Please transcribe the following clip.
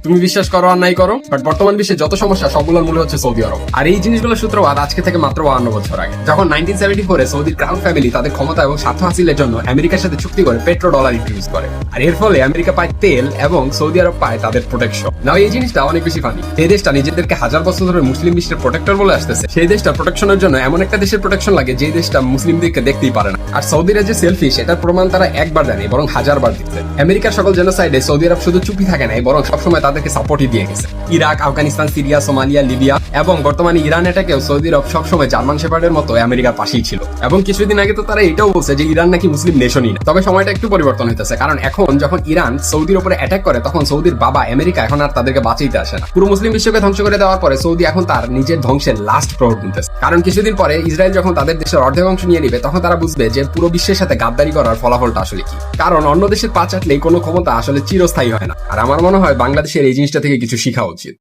তুমি বিশ্বাস করো আর নাই করো, বাট বর্তমান বিশ্বে যত সমস্যা সবগুলোর মূল হচ্ছে সৌদি আরব। আর এই জিনিসগুলোর সূত্রপাত আজকে থেকে মাত্র 52 বছর আগে, যখন 1974 সৌদির ক্রাউন ফ্যামিলি তাদের ক্ষমতা এবং স্বার্থ হাসিলের জন্য আমেরিকার সাথে চুক্তি করে পেট্রো ডলার ইন্ট্রোডিউস করে। আর এর ফলে আমেরিকা পায় তেল এবং সৌদি আরব পায় তাদের প্রোটেকশন। নাও এই জিনিসটা অনেক বেশি ফানি। এই দেশটা নিজেদেরকে হাজার বছর ধরে মুসলিম বিশ্বের প্রোটেক্টর বলে আসতেছে, সেই দেশটা প্রোটেকশনের জন্য এমন একটা দেশের প্রোটেকশন লাগে যে দেশটা মুসলিমদেরকে দেখতেই পারে না। আর সৌদিরা যে সেলফিশ এটার প্রমাণ তারা একবার দেয়নি, বরং হাজারবার দিচ্ছে। আমেরিকার সকল জেনোসাইডে সৌদি আরব শুধু চুপি থাকে নাই, বরং সবসময় তাদেরকে সাপোর্টই দিয়ে গেছে। Iraq, Afghanistan, Syria, Somalia, Libya এবং বর্তমানে ইরান এটাকেও সৌদি আরব সবসময় জার্মান শেপার্ডের মতো আমেরিকার পাশেই ছিল। এবং কিছুদিন আগে তো তারা এটাও বলছে যে ইরান নাকি মুসলিম নেশনই না। তবে সময়টা একটু পরিবর্তন হইতেছে, কারণ এখন যখন ইরান সৌদির উপরে অ্যাটাক করে তখন সৌদির বাবা আমেরিকা এখন আর তাদেরকে বাঁচাইতে আসে না। পুরো মুসলিম বিশ্বকে ধ্বংস করে দেওয়ার পরে সৌদি এখন তার নিজের ধ্বংসের লাস্ট প্রহর গুনতেছে। কারণ কিছুদিন পরে ইসরায়েল যখন তাদের দেশের অর্ধেক অংশ নিয়ে নিবে তখন তারা বুঝবে যে পুরো বিশ্বের সাথে গাদ্দারি করার ফলাফলটা আসলে কি। কারণ অন্য দেশের পা চাটলেই কোনো ক্ষমতা আসলে চিরস্থায়ী হয় না। আর আমার মনে হয় বাংলাদেশের এই জিনিসটা থেকে কিছু শেখা উচিত।